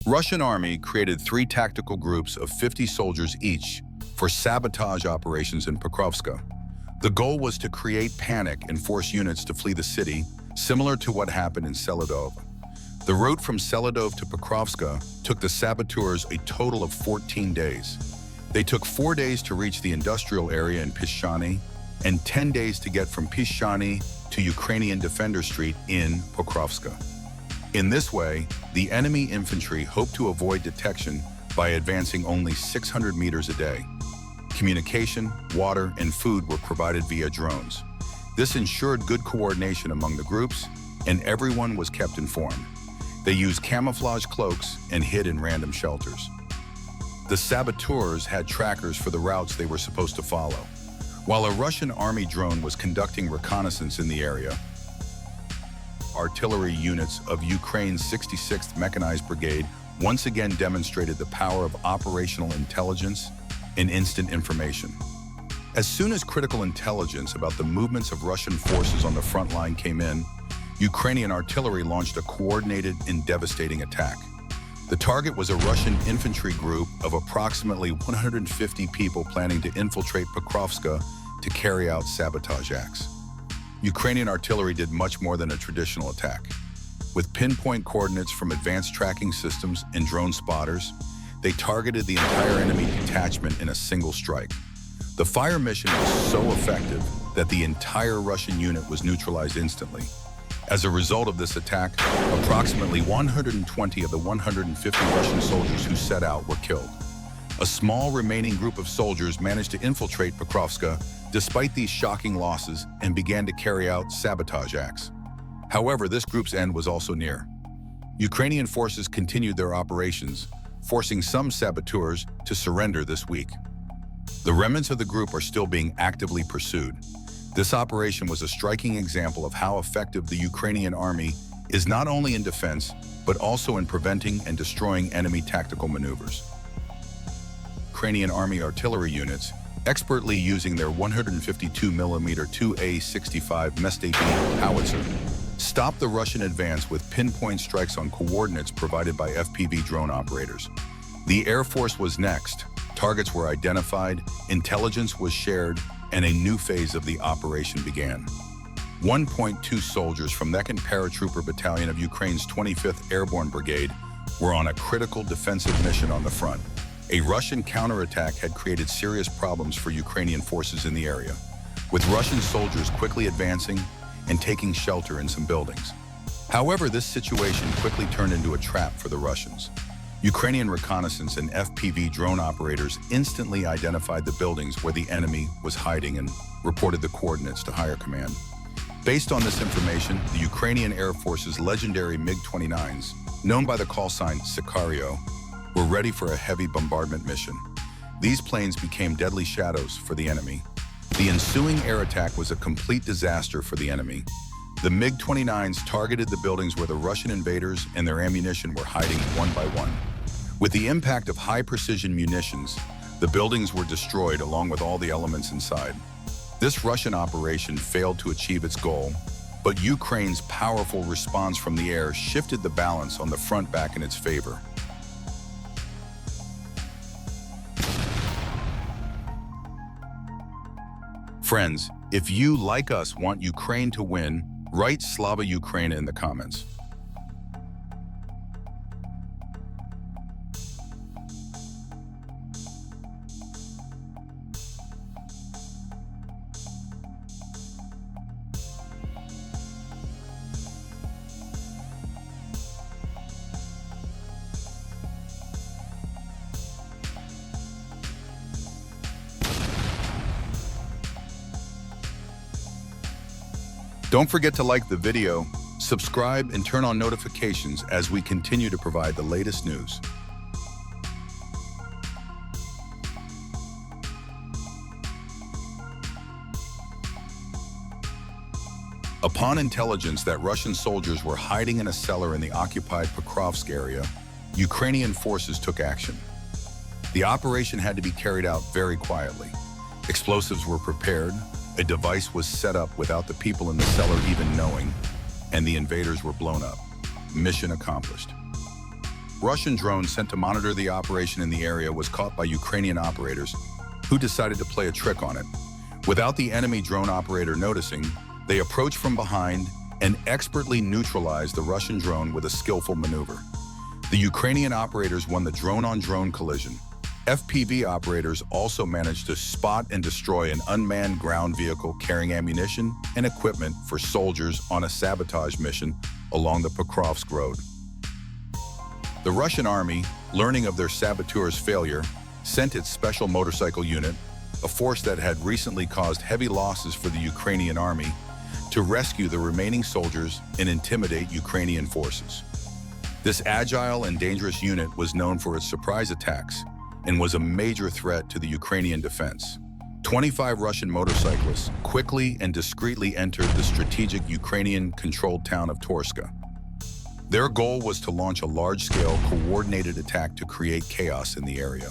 Russian army created 3 tactical groups of 50 soldiers each for sabotage operations in Pokrovsk. The goal was to create panic and force units to flee the city, similar to what happened in Saboteurs. The route from Saboteurs to Pokrovsk took the Saboteurs a total of 14 days. They took 4 days to reach the industrial area in Pishchany and 10 days to get from Pishchany to Ukrainian Defender Street in Pokrovsk. In this way, the enemy infantry hoped to avoid detection by advancing only 600 meters a day. Communication, water, and food were provided via drones. This ensured good coordination among the groups, and everyone was kept informed. They used camouflage cloaks and hid in random shelters. The saboteurs had trackers for the routes they were supposed to follow. While a Russian army drone was conducting reconnaissance in the area, artillery units of Ukraine's 66th Mechanized Brigade once again demonstrated the power of operational intelligence and instant information. As soon as critical intelligence about the movements of Russian forces on the front line came in, Ukrainian artillery launched a coordinated and devastating attack. The target was a Russian infantry group of approximately 150 people planning to infiltrate Pokrovsk to carry out sabotage acts. Ukrainian artillery did much more than a traditional attack. With pinpoint coordinates from advanced tracking systems and drone spotters, they targeted the entire enemy detachment in a single strike. The fire mission was so effective that the entire Russian unit was neutralized instantly. As a result of this attack, approximately 120 of the 150 Russian soldiers who set out were killed. A small remaining group of soldiers managed to infiltrate Pokrovsk despite these shocking losses and began to carry out sabotage acts. However, this group's end was also near. Ukrainian forces continued their operations, forcing some saboteurs to surrender this week. The remnants of the group are still being actively pursued. This operation was a striking example of how effective the Ukrainian army is not only in defense, but also in preventing and destroying enemy tactical maneuvers. Ukrainian army artillery units, expertly using their 152mm 2A65 Meste howitzer, stopped the Russian advance with pinpoint strikes on coordinates provided by FPV drone operators. The Air Force was next. Targets were identified, intelligence was shared, and a new phase of the operation began. 1.2 soldiers from the 2nd Paratrooper Battalion of Ukraine's 25th Airborne Brigade were on a critical defensive mission on the front. A Russian counterattack had created serious problems for Ukrainian forces in the area, with Russian soldiers quickly advancing and taking shelter in some buildings. However, this situation quickly turned into a trap for the Russians. Ukrainian reconnaissance and FPV drone operators instantly identified the buildings where the enemy was hiding and reported the coordinates to higher command. Based on this information, the Ukrainian Air Force's legendary MiG-29s, known by the call sign Sicario, were ready for a heavy bombardment mission. These planes became deadly shadows for the enemy. The ensuing air attack was a complete disaster for the enemy. The MiG-29s targeted the buildings where the Russian invaders and their ammunition were hiding one by one. With the impact of high-precision munitions, the buildings were destroyed along with all the elements inside. This Russian operation failed to achieve its goal, but Ukraine's powerful response from the air shifted the balance on the front back in its favor. Friends, if you, like us, want Ukraine to win, write Slava Ukraine in the comments. Don't forget to like the video, subscribe, and turn on notifications as we continue to provide the latest news. Upon intelligence that Russian soldiers were hiding in a cellar in the occupied Pokrovsk area, Ukrainian forces took action. The operation had to be carried out very quietly. Explosives were prepared, a device was set up without the people in the cellar even knowing, and the invaders were blown up. Mission accomplished. Russian drone sent to monitor the operation in the area was caught by Ukrainian operators who decided to play a trick on it. Without the enemy drone operator noticing, they approached from behind and expertly neutralized the Russian drone with a skillful maneuver. The Ukrainian operators won the drone-on-drone collision. FPV operators also managed to spot and destroy an unmanned ground vehicle carrying ammunition and equipment for soldiers on a sabotage mission along the Pokrovsk road. The Russian army, learning of their saboteurs' failure, sent its special motorcycle unit, a force that had recently caused heavy losses for the Ukrainian army, to rescue the remaining soldiers and intimidate Ukrainian forces. This agile and dangerous unit was known for its surprise attacks and was a major threat to the Ukrainian defense. 25 Russian motorcyclists quickly and discreetly entered the strategic Ukrainian-controlled town of Torska. Their goal was to launch a large-scale, coordinated attack to create chaos in the area.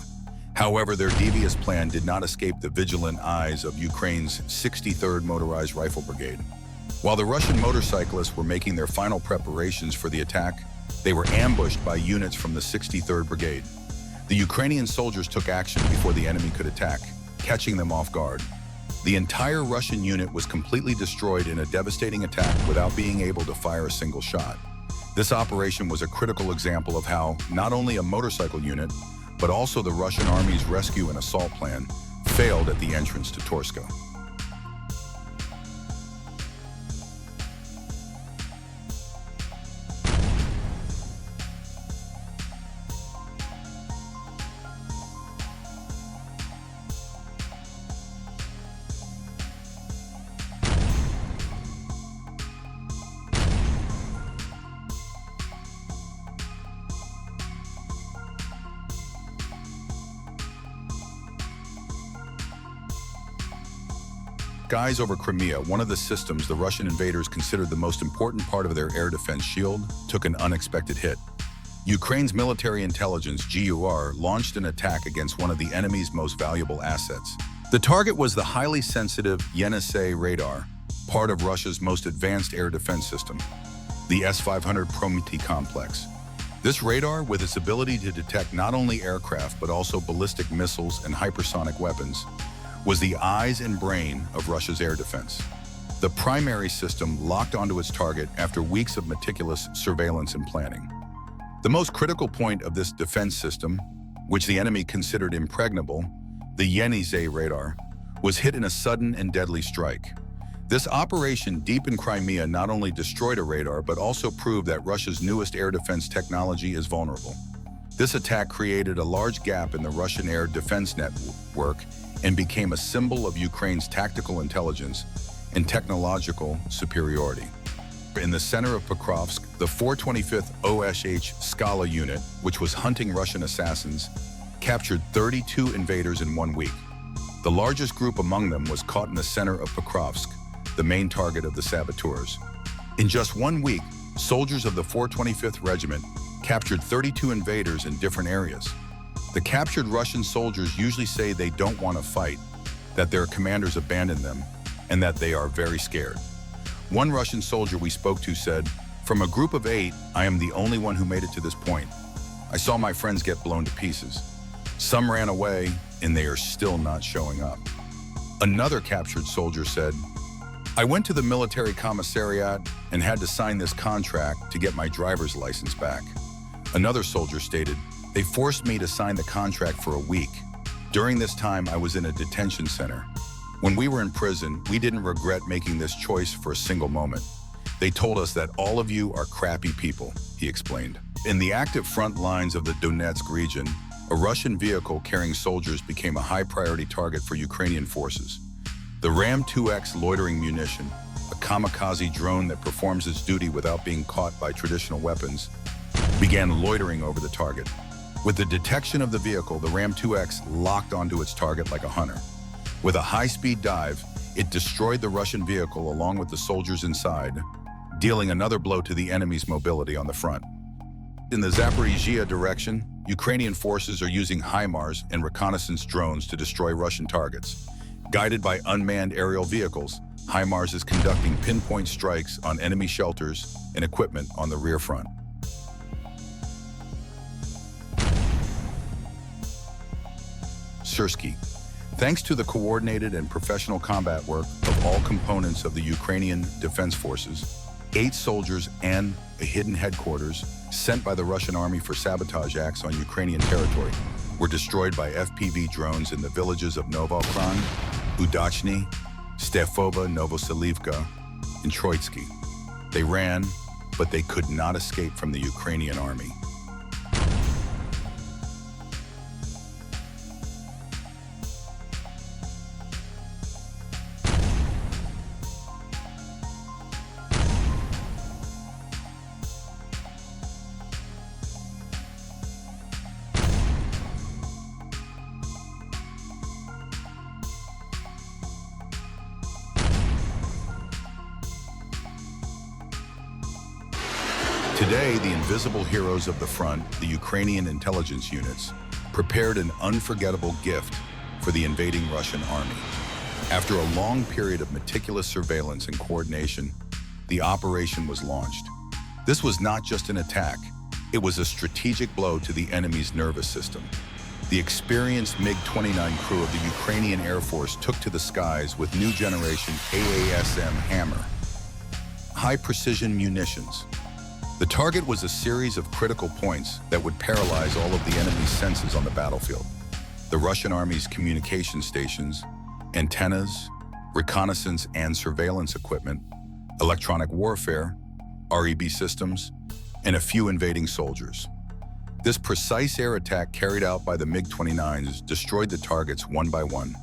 However, their devious plan did not escape the vigilant eyes of Ukraine's 63rd Motorized Rifle Brigade. While the Russian motorcyclists were making their final preparations for the attack, they were ambushed by units from the 63rd Brigade. The Ukrainian soldiers took action before the enemy could attack, catching them off guard. The entire Russian unit was completely destroyed in a devastating attack without being able to fire a single shot. This operation was a critical example of how not only a motorcycle unit, but also the Russian army's rescue and assault plan failed at the entrance to Torska. Skies over Crimea, one of the systems the Russian invaders considered the most important part of their air defense shield, took an unexpected hit. Ukraine's military intelligence, GUR, launched an attack against one of the enemy's most valuable assets. The target was the highly sensitive Yenisei radar, part of Russia's most advanced air defense system, the S-500 Prometei complex. This radar, with its ability to detect not only aircraft but also ballistic missiles and hypersonic weapons, was the eyes and brain of Russia's air defense. The primary system locked onto its target after weeks of meticulous surveillance and planning. The most critical point of this defense system, which the enemy considered impregnable, the Yenisei radar, was hit in a sudden and deadly strike. This operation deep in Crimea not only destroyed a radar, but also proved that Russia's newest air defense technology is vulnerable. This attack created a large gap in the Russian air defense network and became a symbol of Ukraine's tactical intelligence and technological superiority. In the center of Pokrovsk, the 425th OSH Skala unit, which was hunting Russian assassins, captured 32 invaders in 1 week. The largest group among them was caught in the center of Pokrovsk, the main target of the saboteurs. In just 1 week, soldiers of the 425th Regiment captured 32 invaders in different areas. The captured Russian soldiers usually say they don't want to fight, that their commanders abandoned them, and that they are very scared. One Russian soldier we spoke to said, "From a group of 8, I am the only one who made it to this point. I saw my friends get blown to pieces. Some ran away, and they are still not showing up." Another captured soldier said, "I went to the military commissariat and had to sign this contract to get my driver's license back." Another soldier stated, "They forced me to sign the contract for a week. During this time, I was in a detention center. When we were in prison, we didn't regret making this choice for a single moment. They told us that all of you are crappy people," he explained. In the active front lines of the Donetsk region, a Russian vehicle carrying soldiers became a high-priority target for Ukrainian forces. The Ram-2X loitering munition, a kamikaze drone that performs its duty without being caught by traditional weapons, began loitering over the target. With the detection of the vehicle, the Ram-2X locked onto its target like a hunter. With a high-speed dive, it destroyed the Russian vehicle along with the soldiers inside, dealing another blow to the enemy's mobility on the front. In the Zaporizhia direction, Ukrainian forces are using HIMARS and reconnaissance drones to destroy Russian targets. Guided by unmanned aerial vehicles, HIMARS is conducting pinpoint strikes on enemy shelters and equipment on the rear front. Sursky. Thanks to the coordinated and professional combat work of all components of the Ukrainian Defense Forces, 8 soldiers and a hidden headquarters sent by the Russian army for sabotage acts on Ukrainian territory were destroyed by FPV drones in the villages of Novokran, Udachny, Stefova, Novoselivka, and Troitsky. They ran, but they could not escape from the Ukrainian army. Today, the invisible heroes of the front, the Ukrainian intelligence units, prepared an unforgettable gift for the invading Russian army. After a long period of meticulous surveillance and coordination, the operation was launched. This was not just an attack, it was a strategic blow to the enemy's nervous system. The experienced MiG-29 crew of the Ukrainian Air Force took to the skies with new generation AASM Hammer, high-precision munitions. The target was a series of critical points that would paralyze all of the enemy's senses on the battlefield. The Russian army's communication stations, antennas, reconnaissance and surveillance equipment, electronic warfare, REB systems, and a few invading soldiers. This precise air attack carried out by the MiG-29s destroyed the targets one by one,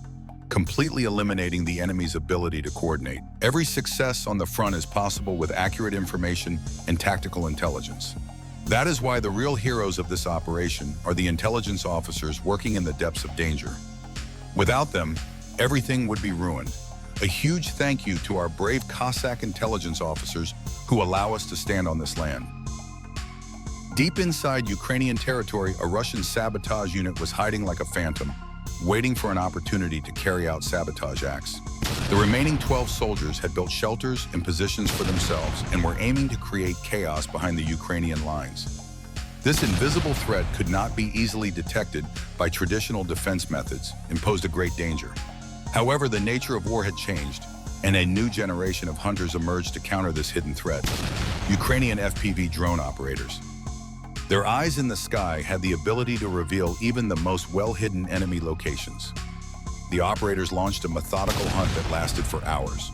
completely eliminating the enemy's ability to coordinate. Every success on the front is possible with accurate information and tactical intelligence. That is why the real heroes of this operation are the intelligence officers working in the depths of danger. Without them, everything would be ruined. A huge thank you to our brave Cossack intelligence officers who allow us to stand on this land. Deep inside Ukrainian territory, a Russian sabotage unit was hiding like a phantom, waiting for an opportunity to carry out sabotage acts. The remaining 12 soldiers had built shelters and positions for themselves and were aiming to create chaos behind the Ukrainian lines. This invisible threat could not be easily detected by traditional defense methods and posed a great danger. However, the nature of war had changed, and a new generation of hunters emerged to counter this hidden threat: Ukrainian FPV drone operators. Their eyes in the sky had the ability to reveal even the most well-hidden enemy locations. The operators launched a methodical hunt that lasted for hours.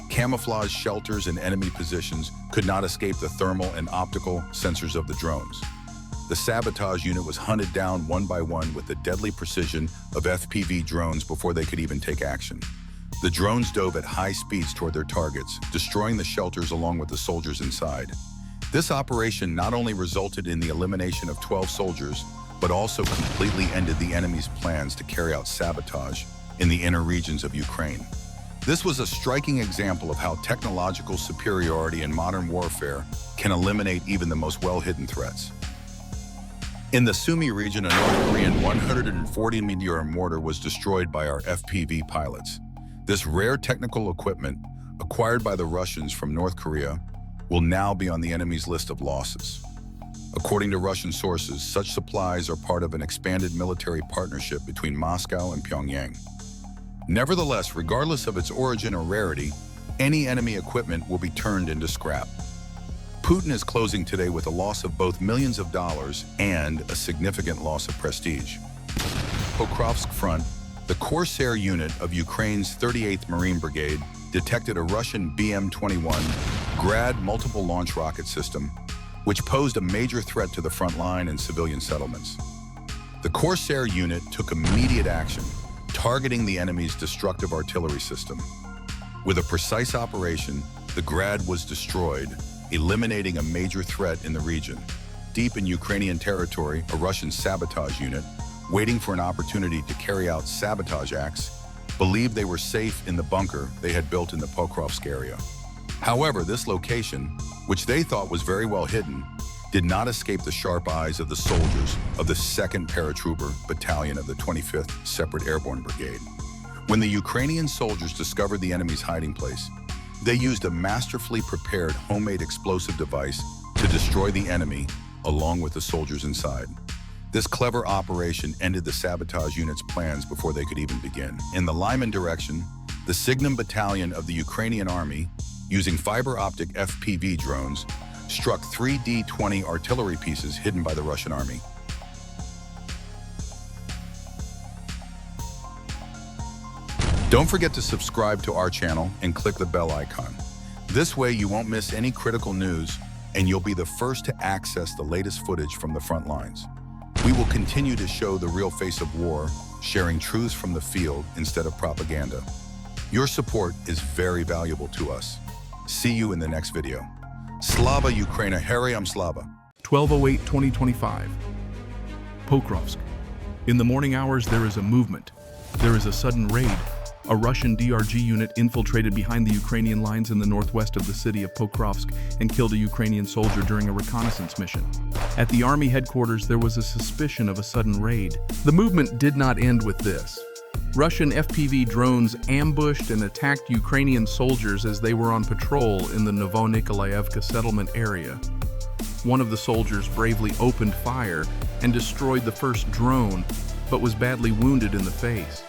Camouflage shelters and enemy positions could not escape the thermal and optical sensors of the drones. The sabotage unit was hunted down one by one with the deadly precision of FPV drones before they could even take action. The drones dove at high speeds toward their targets, destroying the shelters along with the soldiers inside. This operation not only resulted in the elimination of 12 soldiers, but also completely ended the enemy's plans to carry out sabotage in the inner regions of Ukraine. This was a striking example of how technological superiority in modern warfare can eliminate even the most well-hidden threats. In the Sumy region, a North Korean 140mm mortar was destroyed by our FPV pilots. This rare technical equipment, acquired by the Russians from North Korea, will now be on the enemy's list of losses. According to Russian sources, such supplies are part of an expanded military partnership between Moscow and Pyongyang. Nevertheless, regardless of its origin or rarity, any enemy equipment will be turned into scrap. Putin is closing today with a loss of both millions of dollars and a significant loss of prestige. Pokrovsk front, the Corsair unit of Ukraine's 38th Marine Brigade detected a Russian BM-21 Grad multiple launch rocket system, which posed a major threat to the front line and civilian settlements. The Corsair unit took immediate action, targeting the enemy's destructive artillery system. With a precise operation, the Grad was destroyed, eliminating a major threat in the region. Deep in Ukrainian territory, a Russian sabotage unit, waiting for an opportunity to carry out sabotage acts, believed they were safe in the bunker they had built in the Pokrovsk area. However, this location, which they thought was very well hidden, did not escape the sharp eyes of the soldiers of the 2nd Paratrooper Battalion of the 25th Separate Airborne Brigade. When the Ukrainian soldiers discovered the enemy's hiding place, they used a masterfully prepared homemade explosive device to destroy the enemy along with the soldiers inside. This clever operation ended the sabotage unit's plans before they could even begin. In the Lyman direction, the Signum Battalion of the Ukrainian Army, using fiber-optic FPV drones, struck 3 D-20 artillery pieces hidden by the Russian army. Don't forget to subscribe to our channel and click the bell icon. This way you won't miss any critical news and you'll be the first to access the latest footage from the front lines. We will continue to show the real face of war, sharing truths from the field instead of propaganda. Your support is very valuable to us. See you in the next video. Slava Ukraina, Heriam Slava. 12/08/2025. Pokrovsk. In the morning hours, there is a movement. There is a sudden raid. A Russian DRG unit infiltrated behind the Ukrainian lines in the northwest of the city of Pokrovsk and killed a Ukrainian soldier during a reconnaissance mission. At the army headquarters, there was a suspicion of a sudden raid. The movement did not end with this. Russian FPV drones ambushed and attacked Ukrainian soldiers as they were on patrol in the Novo-Nikolaevka settlement area. One of the soldiers bravely opened fire and destroyed the first drone, but was badly wounded in the face.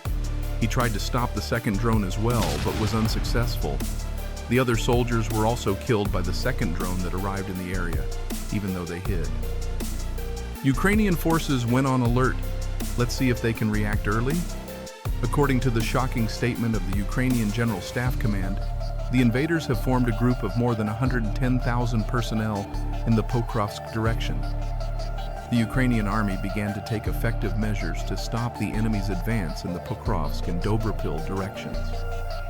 He tried to stop the second drone as well, but was unsuccessful. The other soldiers were also killed by the second drone that arrived in the area, even though they hid. Ukrainian forces went on alert. Let's see if they can react early. According to the shocking statement of the Ukrainian General Staff Command, the invaders have formed a group of more than 110,000 personnel in the Pokrovsk direction. The Ukrainian army began to take effective measures to stop the enemy's advance in the Pokrovsk and Dobropil directions.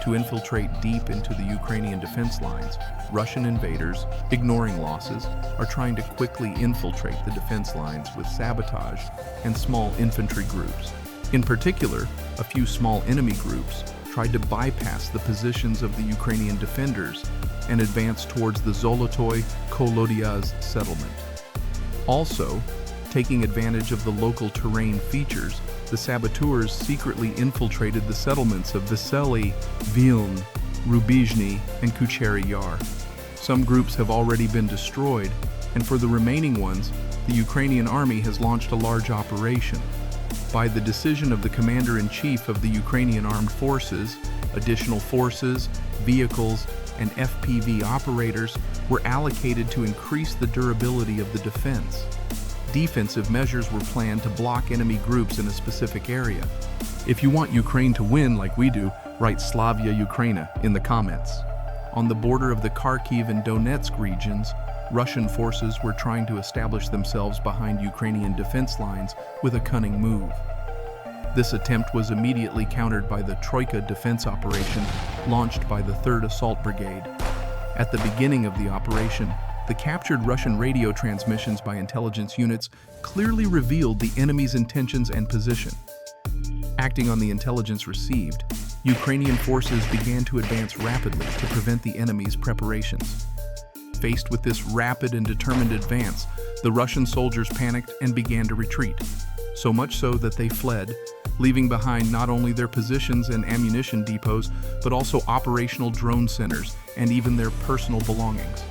To infiltrate deep into the Ukrainian defense lines, Russian invaders, ignoring losses, are trying to quickly infiltrate the defense lines with sabotage and small infantry groups. In particular, a few small enemy groups tried to bypass the positions of the Ukrainian defenders and advance towards the Zolotoy Kolodiaz settlement. Also, taking advantage of the local terrain features, the saboteurs secretly infiltrated the settlements of Vesely, Viln, Rubizhny, and Kuchery Yar. Some groups have already been destroyed, and for the remaining ones, the Ukrainian army has launched a large operation. By the decision of the Commander-in-Chief of the Ukrainian Armed Forces, additional forces, vehicles, and FPV operators were allocated to increase the durability of the defense. Defensive measures were planned to block enemy groups in a specific area. If you want Ukraine to win like we do, write Slavia Ukraina in the comments. On the border of the Kharkiv and Donetsk regions, Russian forces were trying to establish themselves behind Ukrainian defense lines with a cunning move. This attempt was immediately countered by the Troika defense operation launched by the 3rd Assault Brigade. At the beginning of the operation, the captured Russian radio transmissions by intelligence units clearly revealed the enemy's intentions and position. Acting on the intelligence received, Ukrainian forces began to advance rapidly to prevent the enemy's preparations. Faced with this rapid and determined advance, the Russian soldiers panicked and began to retreat, so much so that they fled, leaving behind not only their positions and ammunition depots, but also operational drone centers and even their personal belongings.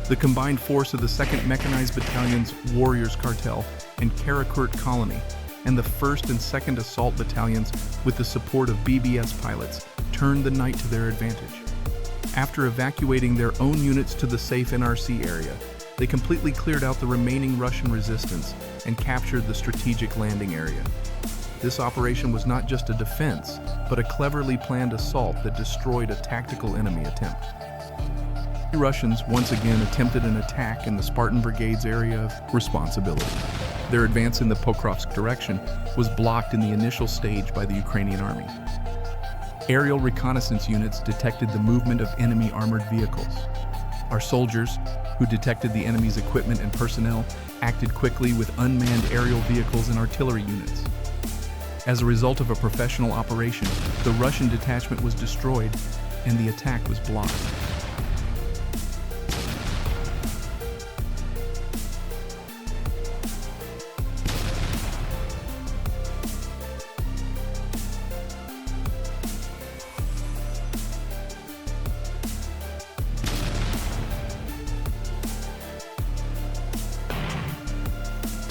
The combined force of the 2nd Mechanized Battalion's Warriors Cartel and Karakurt Colony and the 1st and 2nd Assault Battalions, with the support of BBS pilots, turned the night to their advantage. After evacuating their own units to the safe NRC area, they completely cleared out the remaining Russian resistance and captured the strategic landing area. This operation was not just a defense, but a cleverly planned assault that destroyed a tactical enemy attempt. The Russians once again attempted an attack in the Spartan Brigade's area of responsibility. Their advance in the Pokrovsk direction was blocked in the initial stage by the Ukrainian army. Aerial reconnaissance units detected the movement of enemy armored vehicles. Our soldiers, who detected the enemy's equipment and personnel, acted quickly with unmanned aerial vehicles and artillery units. As a result of a professional operation, the Russian detachment was destroyed and the attack was blocked.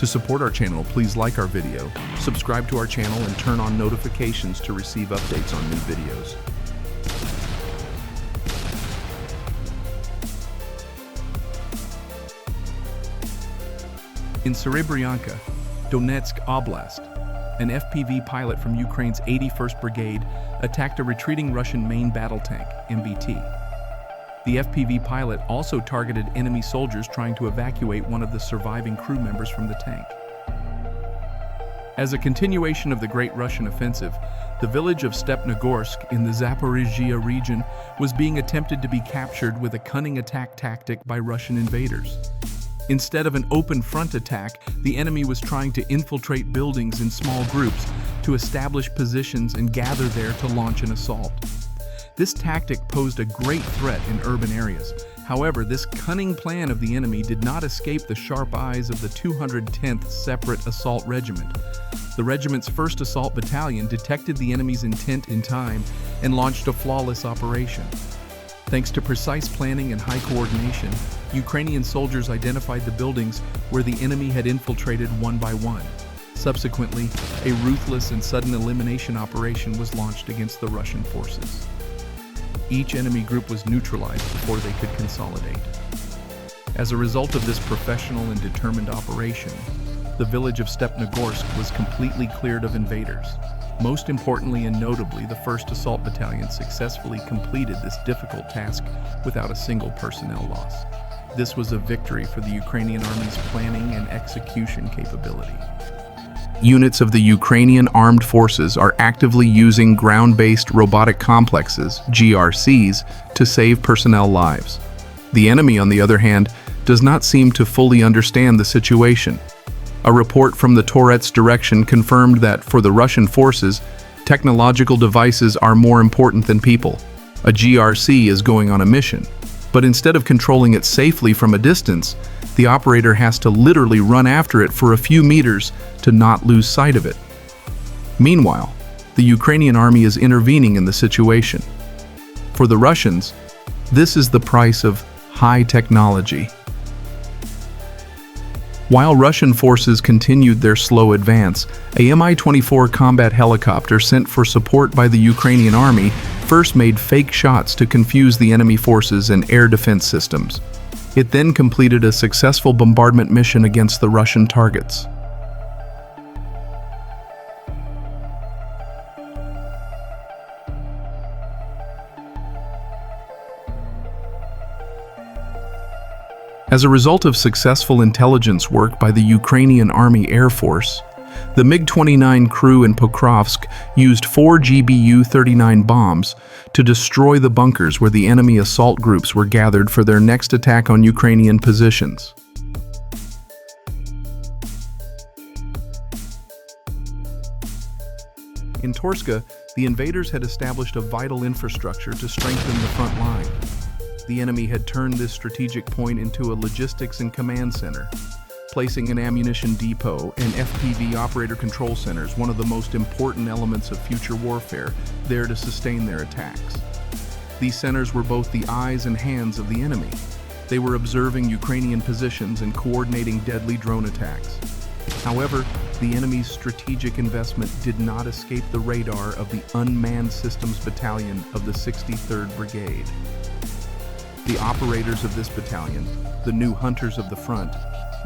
To support our channel, please like our video, subscribe to our channel, and turn on notifications to receive updates on new videos. In Serebryanka, Donetsk Oblast, an FPV pilot from Ukraine's 81st Brigade attacked a retreating Russian main battle tank, MBT. The FPV pilot also targeted enemy soldiers trying to evacuate one of the surviving crew members from the tank. As a continuation of the Great Russian Offensive, the village of Stepnogorsk in the Zaporizhzhia region was being attempted to be captured with a cunning attack tactic by Russian invaders. Instead of an open front attack, the enemy was trying to infiltrate buildings in small groups to establish positions and gather there to launch an assault. This tactic posed a great threat in urban areas. However, this cunning plan of the enemy did not escape the sharp eyes of the 210th Separate Assault Regiment. The regiment's 1st Assault Battalion detected the enemy's intent in time and launched a flawless operation. Thanks to precise planning and high coordination, Ukrainian soldiers identified the buildings where the enemy had infiltrated one by one. Subsequently, a ruthless and sudden elimination operation was launched against the Russian forces. Each enemy group was neutralized before they could consolidate. As a result of this professional and determined operation, the village of Stepnogorsk was completely cleared of invaders. Most importantly and notably, the 1st Assault Battalion successfully completed this difficult task without a single personnel loss. This was a victory for the Ukrainian Army's planning and execution capability. Units of the Ukrainian Armed Forces are actively using ground-based robotic complexes, GRCs, to save personnel lives. The enemy, on the other hand, does not seem to fully understand the situation. A report from the Toret's direction confirmed that, for the Russian forces, technological devices are more important than people. A GRC is going on a mission, but instead of controlling it safely from a distance, the operator has to literally run after it for a few meters to not lose sight of it. Meanwhile, the Ukrainian army is intervening in the situation. For the Russians, this is the price of high technology. While Russian forces continued their slow advance, a Mi-24 combat helicopter sent for support by the Ukrainian army first made fake shots to confuse the enemy forces and air defense systems. It then completed a successful bombardment mission against the Russian targets. As a result of successful intelligence work by the Ukrainian Army Air Force, the MiG-29 crew in Pokrovsk used 4 GBU-39 bombs to destroy the bunkers where the enemy assault groups were gathered for their next attack on Ukrainian positions. In Torska, the invaders had established a vital infrastructure to strengthen the front line. The enemy had turned this strategic point into a logistics and command center, placing an ammunition depot and FPV operator control centers, one of the most important elements of future warfare, there to sustain their attacks. These centers were both the eyes and hands of the enemy. They were observing Ukrainian positions and coordinating deadly drone attacks. However, the enemy's strategic investment did not escape the radar of the Unmanned Systems Battalion of the 63rd Brigade. The operators of this battalion, the new hunters of the front,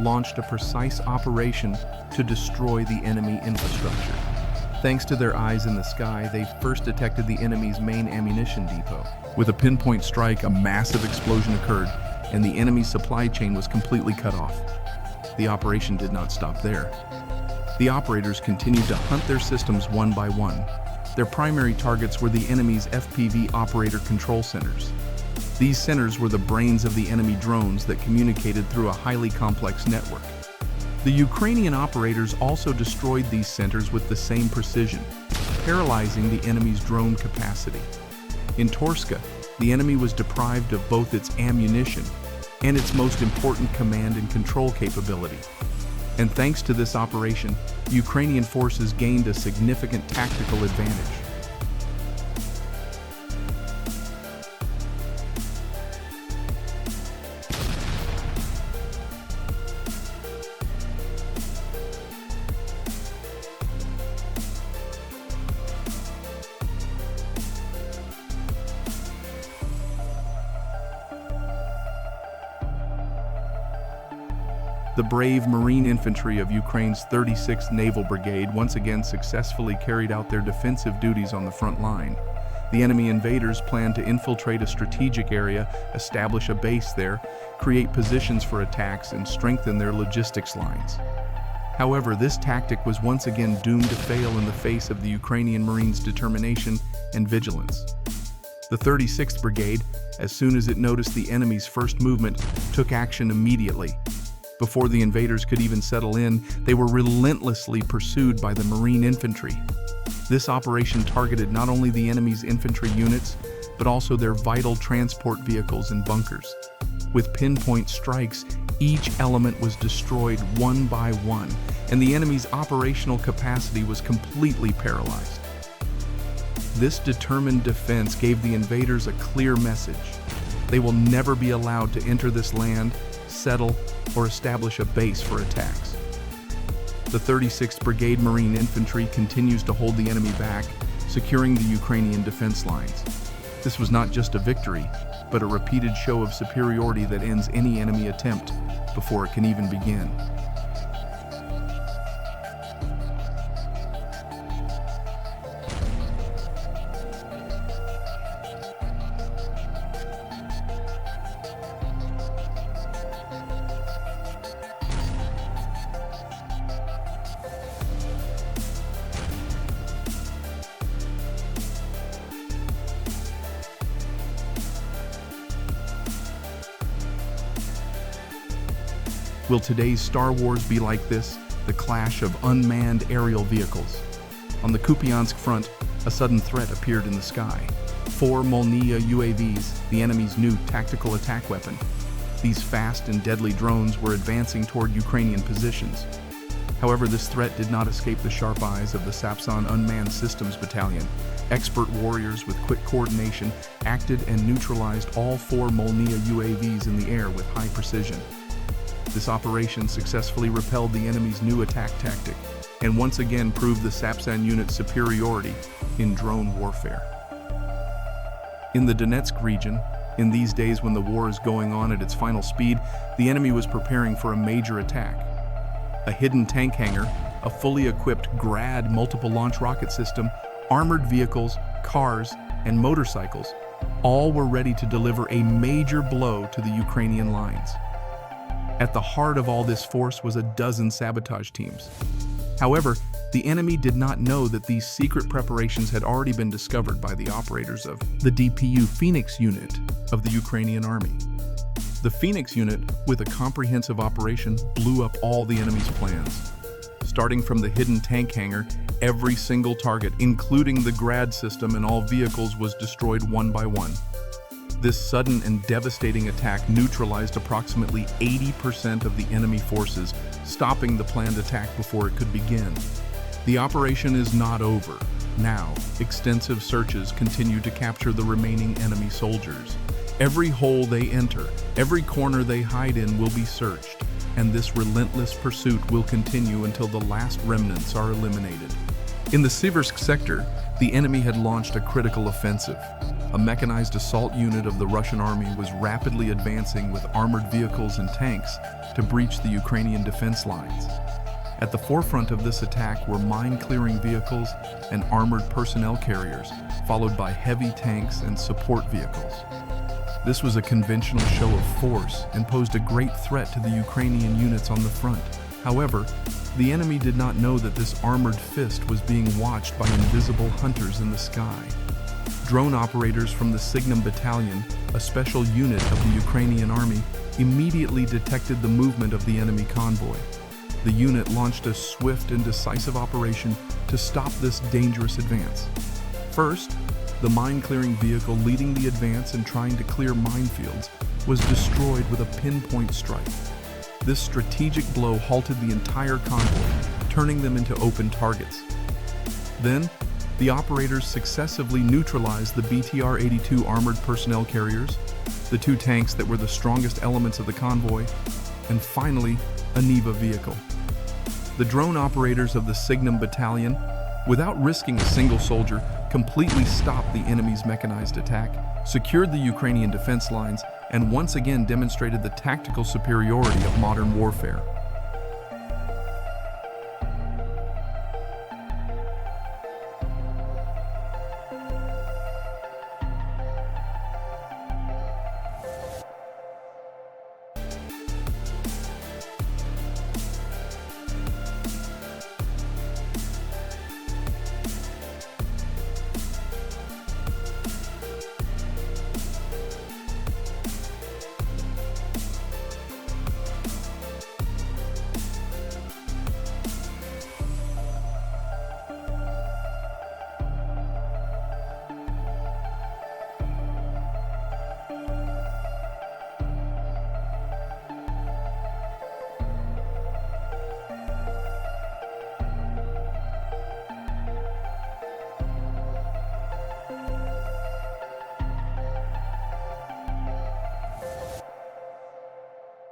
launched a precise operation to destroy the enemy infrastructure. Thanks to their eyes in the sky, they first detected the enemy's main ammunition depot. With a pinpoint strike, a massive explosion occurred, and the enemy's supply chain was completely cut off. The operation did not stop there. The operators continued to hunt their systems one by one. Their primary targets were the enemy's FPV operator control centers. These centers were the brains of the enemy drones that communicated through a highly complex network. The Ukrainian operators also destroyed these centers with the same precision, paralyzing the enemy's drone capacity. In Torska, the enemy was deprived of both its ammunition and its most important command and control capability. And thanks to this operation, Ukrainian forces gained a significant tactical advantage. The brave Marine infantry of Ukraine's 36th Naval Brigade once again successfully carried out their defensive duties on the front line. The enemy invaders planned to infiltrate a strategic area, establish a base there, create positions for attacks, and strengthen their logistics lines. However, this tactic was once again doomed to fail in the face of the Ukrainian Marines' determination and vigilance. The 36th Brigade, as soon as it noticed the enemy's first movement, took action immediately. Before the invaders could even settle in, they were relentlessly pursued by the Marine infantry. This operation targeted not only the enemy's infantry units, but also their vital transport vehicles and bunkers. With pinpoint strikes, each element was destroyed one by one, and the enemy's operational capacity was completely paralyzed. This determined defense gave the invaders a clear message. They will never be allowed to enter this land, settle, or establish a base for attacks. The 36th Brigade Marine Infantry continues to hold the enemy back, securing the Ukrainian defense lines. This was not just a victory, but a repeated show of superiority that ends any enemy attempt before it can even begin. Will today's Star Wars be like this? The clash of unmanned aerial vehicles. On the Kupiansk front, a sudden threat appeared in the sky. 4 Molniya UAVs, the enemy's new tactical attack weapon. These fast and deadly drones were advancing toward Ukrainian positions. However, this threat did not escape the sharp eyes of the Sapsan Unmanned Systems Battalion. Expert warriors with quick coordination acted and neutralized all 4 Molniya UAVs in the air with high precision. This operation successfully repelled the enemy's new attack tactic and once again proved the Sapsan unit's superiority in drone warfare. In the Donetsk region, in these days when the war is going on at its final speed, the enemy was preparing for a major attack. A hidden tank hangar, a fully equipped Grad multiple launch rocket system, armored vehicles, cars, and motorcycles, all were ready to deliver a major blow to the Ukrainian lines. At the heart of all this force was a dozen sabotage teams. However, the enemy did not know that these secret preparations had already been discovered by the operators of the DPU Phoenix unit of the Ukrainian army. The Phoenix unit, with a comprehensive operation, blew up all the enemy's plans. Starting from the hidden tank hangar, every single target, including the Grad system and all vehicles, was destroyed one by one. This sudden and devastating attack neutralized approximately 80% of the enemy forces, stopping the planned attack before it could begin. The operation is not over. Now, extensive searches continue to capture the remaining enemy soldiers. Every hole they enter, every corner they hide in will be searched, and this relentless pursuit will continue until the last remnants are eliminated. In the Siversk sector, the enemy had launched a critical offensive. A mechanized assault unit of the Russian army was rapidly advancing with armored vehicles and tanks to breach the Ukrainian defense lines. At the forefront of this attack were mine-clearing vehicles and armored personnel carriers, followed by heavy tanks and support vehicles. This was a conventional show of force and posed a great threat to the Ukrainian units on the front. However, the enemy did not know that this armored fist was being watched by invisible hunters in the sky. Drone operators from the Signum Battalion, a special unit of the Ukrainian army, immediately detected the movement of the enemy convoy. The unit launched a swift and decisive operation to stop this dangerous advance. First, the mine-clearing vehicle leading the advance and trying to clear minefields was destroyed with a pinpoint strike. This strategic blow halted the entire convoy, turning them into open targets. Then, the operators successively neutralized the BTR-82 armored personnel carriers, the 2 tanks that were the strongest elements of the convoy, and finally, a Neva vehicle. The drone operators of the Signum Battalion, without risking a single soldier, completely stopped the enemy's mechanized attack, secured the Ukrainian defense lines, and once again demonstrated the tactical superiority of modern warfare.